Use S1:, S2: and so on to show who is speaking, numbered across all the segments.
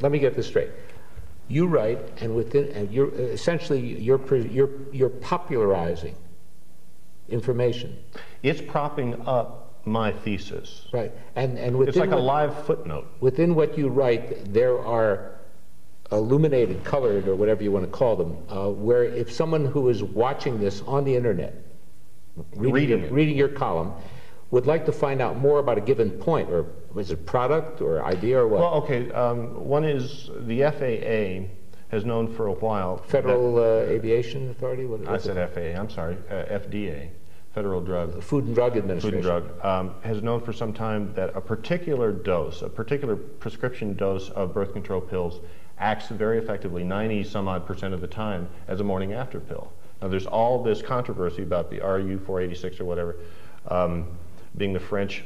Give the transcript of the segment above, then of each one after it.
S1: let me get this straight. You write, and you're essentially you're popularizing information.
S2: It's propping up my thesis.
S1: Right, and within
S2: it's like a live footnote.
S1: Within what you write, there are illuminated, colored, or whatever you want to call them, where if someone who is watching this on the internet, reading your column, would like to find out more about a given point, or is it product or idea or what?
S2: Well, okay, one is the FAA has known for a while.
S1: Federal Aviation Authority?
S2: I said FAA, I'm sorry, FDA, Federal Drug.
S1: Food and Drug Administration.
S2: Food and Drug, has known for some time that a particular dose, a particular prescription dose of birth control pills acts very effectively, 90-some-odd% of the time, as a morning after pill. Now there's all this controversy about the RU-486 or whatever, being the French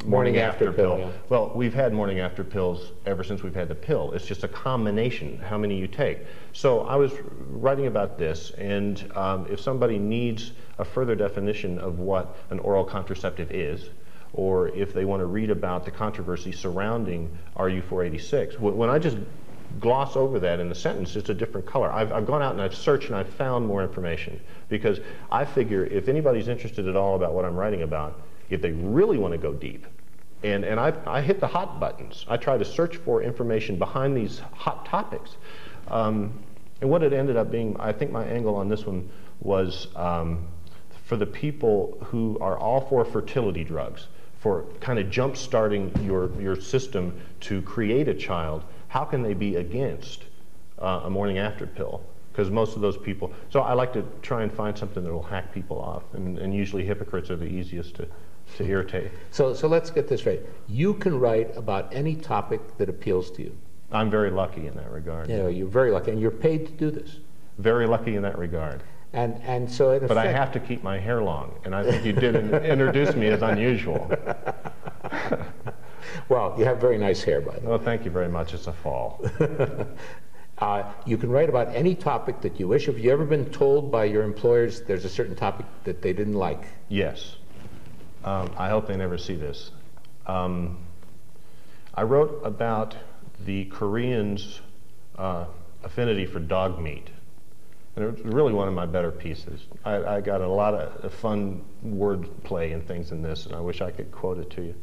S2: morning after pill. Yeah. Well, we've had morning after pills ever since we've had the pill. It's just a combination, how many you take. So I was writing about this, and if somebody needs a further definition of what an oral contraceptive is, or if they want to read about the controversy surrounding RU-486, when I just gloss over that in the sentence, it's a different color. I've gone out and I've searched and I've found more information, because I figure if anybody's interested at all about what I'm writing about, if they really want to go deep, and I hit the hot buttons. I try to search for information behind these hot topics. And what it ended up being, I think my angle on this one was for the people who are all for fertility drugs, for kind of jump-starting your system to create a child. How can they be against a morning after pill? Because most of those people, so I like to try and find something that will hack people off, and usually hypocrites are the easiest to irritate.
S1: So let's get this right. You can write about any topic that appeals to you.
S2: I'm very lucky in that regard.
S1: Yeah, you're very lucky, and you're paid to do this.
S2: Very lucky in that regard.
S1: And so in effect,
S2: but I have to keep my hair long, and I think you did introduce me as unusual.
S1: Well, you have very nice hair, by the way.
S2: Well, thank you very much. It's a fall.
S1: You can write about any topic that you wish. Have you ever been told by your employers there's a certain topic that they didn't like?
S2: Yes. I hope they never see this. I wrote about the Koreans' affinity for dog meat. And it was really one of my better pieces. I got a lot of fun word play and things in this, and I wish I could quote it to you.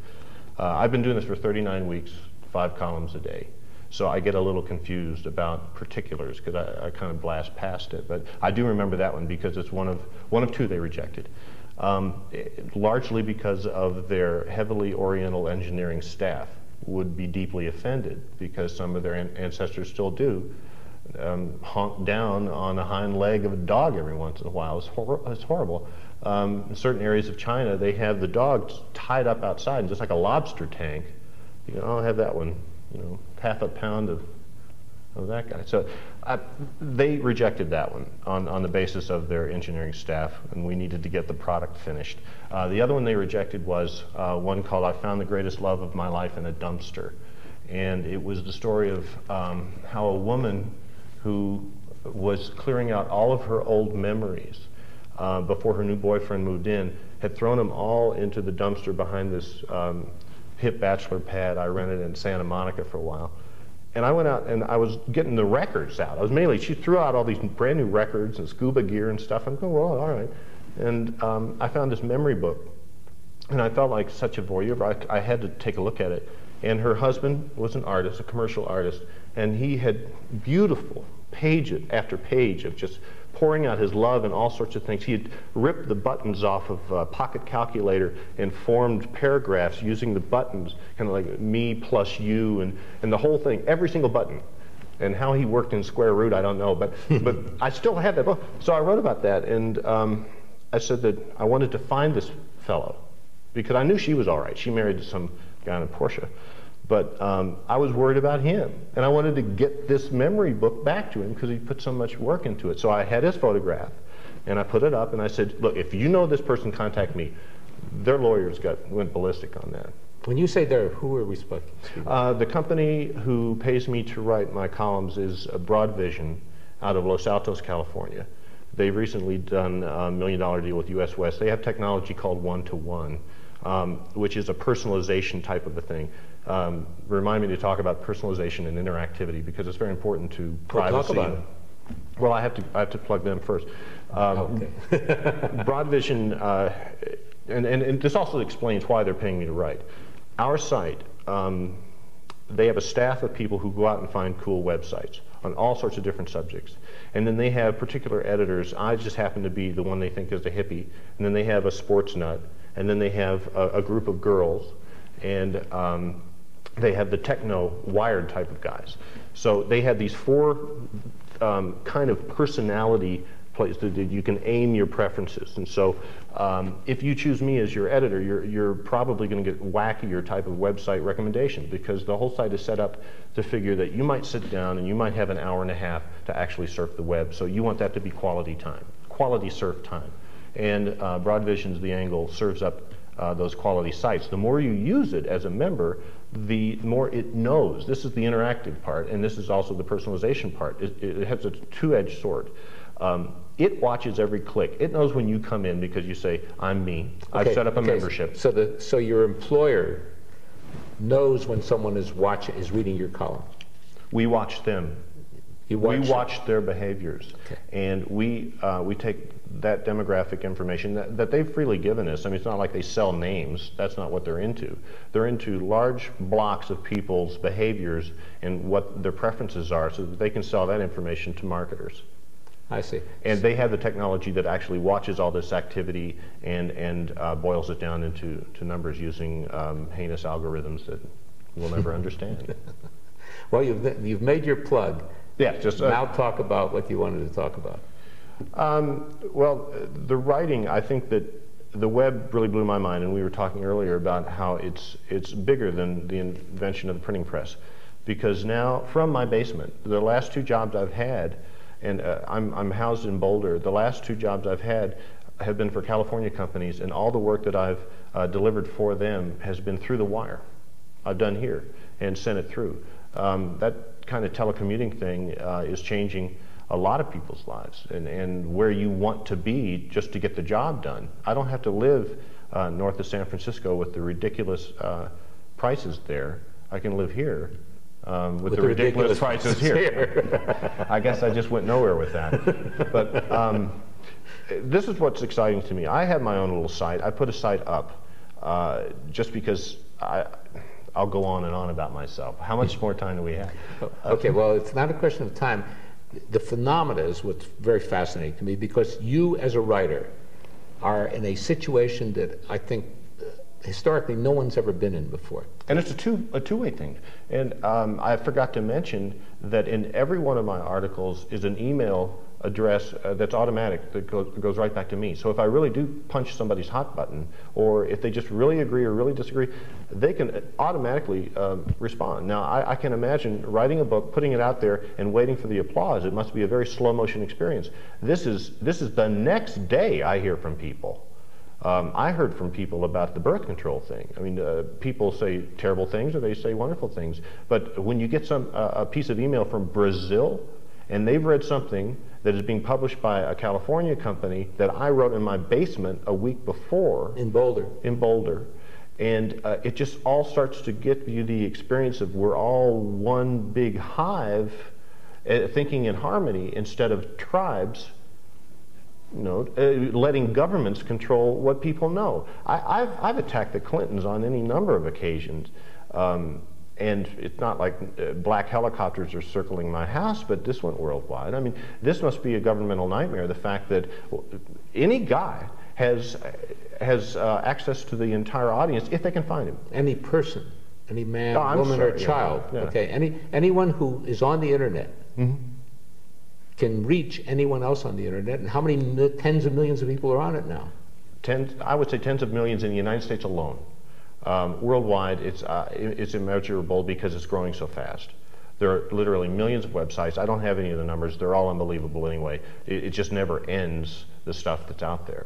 S2: I've been doing this for 39 weeks, 5 columns a day. So I get a little confused about particulars because I kind of blast past it. But I do remember that one because it's one of 2 they rejected. Largely because of their heavily Oriental engineering staff would be deeply offended because some of their ancestors still do honk down on the hind leg of a dog every once in a while. It's horrible. In certain areas of China, they have the dogs tied up outside, just like a lobster tank. You know, I'll have that one, you know, half a pound of that guy. So they rejected that one on the basis of their engineering staff, and we needed to get the product finished. The other one they rejected was one called I Found the Greatest Love of My Life in a Dumpster. And it was the story of how a woman who was clearing out all of her old memories before her new boyfriend moved in, had thrown them all into the dumpster behind this hip bachelor pad I rented in Santa Monica for a while. And I went out and I was getting the records out. She threw out all these brand new records and scuba gear and stuff. I'm going, well, all right. And I found this memory book, and I felt like such a voyeur, but I had to take a look at it. And her husband was an artist, a commercial artist, and he had beautiful page after page of just pouring out his love and all sorts of things. He had ripped the buttons off of a pocket calculator and formed paragraphs using the buttons, kind of like me plus you, and the whole thing, every single button. And how he worked in square root, I don't know, but I still had that book. So I wrote about that, and I said that I wanted to find this fellow, because I knew she was all right. She married some guy in a Porsche. But I was worried about him, and I wanted to get this memory book back to him because he put so much work into it. So I had his photograph, and I put it up, and I said, look, if you know this person, contact me. Their lawyers went ballistic on that.
S1: When you say there, who are we speaking to?
S2: The company who pays me to write my columns is BroadVision out of Los Altos, California. They've recently done a $1 million deal with US West. They have technology called one-to-one, which is a personalization type of a thing. remind me to talk about personalization and interactivity because it's very important to privacy.
S1: Talk about it.
S2: Well, I have to plug them first.
S1: Okay.
S2: BroadVision, and this also explains why they're paying me to write. Our site, they have a staff of people who go out and find cool websites on all sorts of different subjects. And then they have particular editors. I just happen to be the one they think is a hippie. And then they have a sports nut. And then they have a group of girls. And they have the techno wired type of guys. So they have these four kind of personality places that you can aim your preferences. And so if you choose me as your editor, you're probably going to get wackier type of website recommendation because the whole site is set up to figure that you might sit down and you might have an hour and a half to actually surf the web. So you want that to be quality time, quality surf time. And BroadVision's The Angle serves up those quality sites. The more you use it as a member, the more it knows. This is the interactive part, and this is also the personalization part. It has a two-edged sword. It watches every click. It knows when you come in because you say, I'm me. I've set up a membership.
S1: So your employer knows when someone is reading your column.
S2: We watch them. We watch their behaviors, and we take that demographic information that they've freely given us. I mean, it's not like they sell names. That's not what they're into. They're into large blocks of people's behaviors and what their preferences are so that they can sell that information to marketers.
S1: I see.
S2: And they have the technology that actually watches all this activity and boils it down into numbers using heinous algorithms that we'll never understand.
S1: Well, you've made your plug.
S2: Yeah, just
S1: now talk about what you wanted to talk about.
S2: Well, the writing, I think that the web really blew my mind, and we were talking earlier about how it's bigger than the invention of the printing press. Because now, from my basement, the last two jobs I've had, and I'm housed in Boulder, the last two jobs I've had have been for California companies, and all the work that I've delivered for them has been through the wire. I've done here and sent it through. That kind of telecommuting thing is changing a lot of people's lives and where you want to be just to get the job done. I don't have to live north of San Francisco with the ridiculous prices there. I can live here with the ridiculous prices here. I guess I just went nowhere with that. But this is what's exciting to me. I have my own little site. I put a site up just because I'll go on and on about myself. How much more time do we have?
S1: Okay, well, it's not a question of time. The phenomena is what's very fascinating to me because you, as a writer, are in a situation that I think historically no one's ever been in before.
S2: And it's a two-way thing. And I forgot to mention that in every one of my articles is an email address that's automatic, that goes right back to me. So if I really do punch somebody's hot button, or if they just really agree or really disagree, they can automatically respond. Now, I can imagine writing a book, putting it out there, and waiting for the applause. It must be a very slow motion experience. This is the next day I hear from people. I heard from people about the birth control thing. I mean, people say terrible things or they say wonderful things. But when you get a piece of email from Brazil, and they've read something that is being published by a California company that I wrote in my basement a week before.
S1: In Boulder.
S2: In Boulder. And it just all starts to get you the experience of we're all one big hive thinking in harmony instead of tribes, you know, letting governments control what people know. I've attacked the Clintons on any number of occasions. And it's not like black helicopters are circling my house, but this went worldwide. I mean, this must be a governmental nightmare, the fact that any guy has access to the entire audience if they can find him.
S1: Any person, any man, woman, or child. Yeah. Okay, anyone who is on the internet can reach anyone else on the internet. And how many tens of millions of people are on it now?
S2: I would say tens of millions in the United States alone. Worldwide, it's immeasurable because it's growing so fast. There are literally millions of websites. I don't have any of the numbers. They're all unbelievable anyway. It just never ends, the stuff that's out there.